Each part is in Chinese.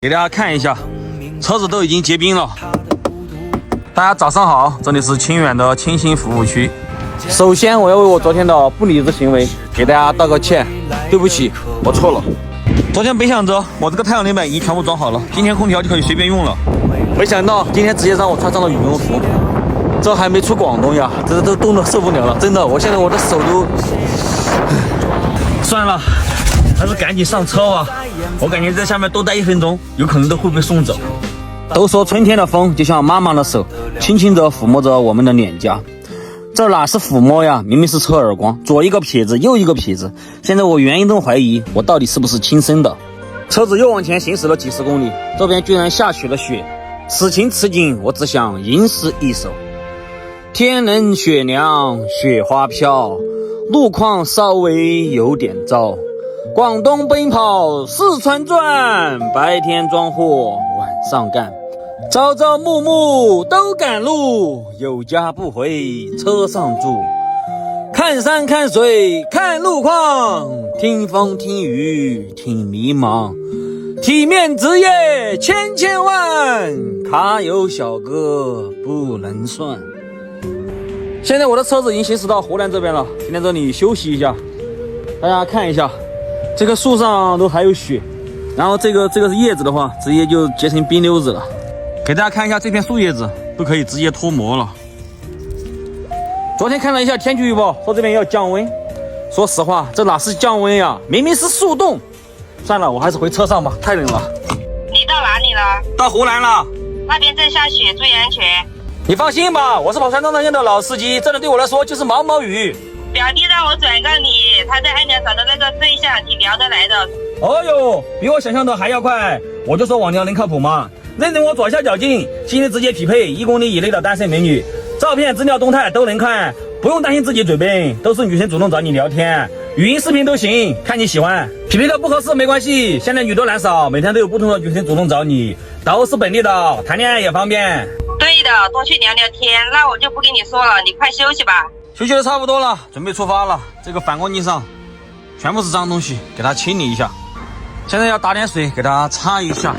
给大家看一下，车子都已经结冰了。大家早上好，这里是清远的清新服务区。首先，我要为我昨天的不理智行为给大家道个歉，对不起，我错了。昨天本想着我这个太阳能板已经全部装好了，今天空调就可以随便用了，没想到今天直接让我穿上了羽绒服。这还没出广东呀，这都冻得受不了了，真的，我现在我的手都……算了，还是赶紧上车吧。我感觉在下面多待1分钟，有可能都会被送走。都说春天的风就像妈妈的手，轻轻地抚摸着我们的脸颊。这哪是抚摸呀，明明是抽耳光，左一个撇子，右一个撇子。现在我严重怀疑我到底是不是亲生的。车子又往前行驶了几十公里，这边居然下起了雪。此情此景，我只想吟诗一首。天冷雪凉雪花飘，路况稍微有点糟。广东奔跑四川转，白天装货晚上干。朝朝暮暮都赶路，有家不回车上住。看山看水看路况，听风听雨听迷茫。体面职业千万，卡有小哥不能算。现在我的车子已经行驶到湖南这边了，先在这里休息一下。大家看一下，这个树上都还有雪，然后这个叶子的话，直接就结成冰溜子了。给大家看一下这片树叶子都可以直接脱模了。昨天看了一下天气预报，说这边要降温。说实话，这哪是降温呀？明明是速冻。算了，我还是回车上吧，太冷了。你到哪里了？到湖南了。那边正下雪，注意安全。你放心吧，我是跑山东线的老司机，这里对我来说就是毛毛雨。表弟让我转告你，他在安良找的那个对象挺聊得来的。哦哟，比我想象的还要快。我就说网聊能靠谱吗？认准我左下角镜，心里直接匹配1公里以内的单身美女，照片、资料、动态都能看，不用担心自己嘴笨，都是女生主动找你聊天，语音、视频都行，看你喜欢。匹配的不合适没关系，现在女多男少，每天都有不同的女生主动找你，都是本地的，谈恋爱也方便。对的，多去聊聊天。那我就不跟你说了，你快休息吧。休息的差不多了，准备出发了。这个反光镜上全部是脏东西，给它清理一下。现在要打点水给它擦一下。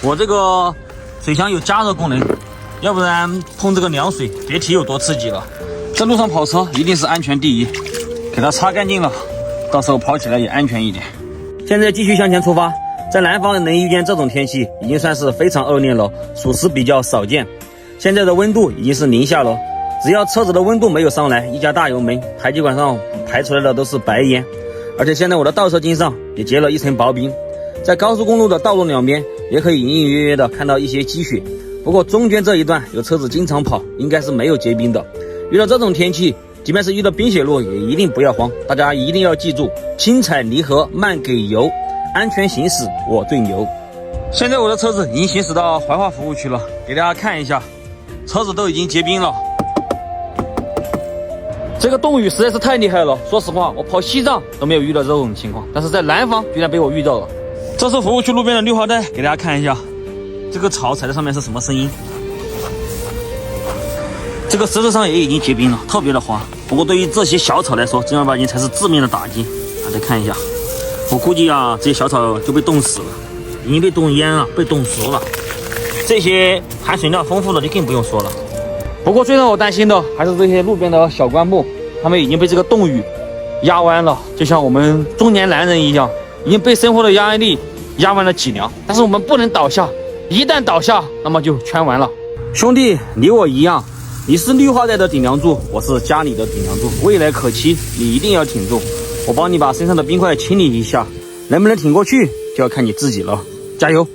我这个水箱有加热功能，要不然碰这个凉水别提有多刺激了。在路上跑车一定是安全第一，给它擦干净了，到时候跑起来也安全一点。现在继续向前出发。在南方能遇见这种天气已经算是非常恶劣了，属实比较少见。现在的温度已经是0下了，只要车子的温度没有上来，一加大油门，排气管上排出来的都是白烟。而且现在我的倒车镜上也结了一层薄冰，在高速公路的道路两边也可以隐隐约约的看到一些积雪。不过中间这一段有车子经常跑，应该是没有结冰的。遇到这种天气，即便是遇到冰雪路也一定不要慌，大家一定要记住，轻踩离合，慢给油，安全行驶我最牛。现在我的车子已经行驶到怀化服务区了，给大家看一下，车子都已经结冰了。这个冻雨实在是太厉害了，说实话我跑西藏都没有遇到这种情况，但是在南方居然被我遇到了。这是服务区路边的绿化带，给大家看一下，这个草踩在上面是什么声音。这个石头上也已经结冰了，特别的滑。不过对于这些小草来说，正儿八经才是致命的打击。大家看一下，我估计啊，这些小草就被冻死了，已经被冻淹了，被冻熟了。这些含水量丰富的就更不用说了。不过最让我担心的还是这些路边的小灌木，它们已经被这个冻雨压弯了，就像我们中年男人一样，已经被生活的压力压弯了脊梁。但是我们不能倒下，一旦倒下，那么就全完了。兄弟，你我一样，你是绿化带的顶梁柱，我是家里的顶梁柱，未来可期，你一定要挺住。我帮你把身上的冰块清理一下，能不能挺过去就要看你自己了，加油！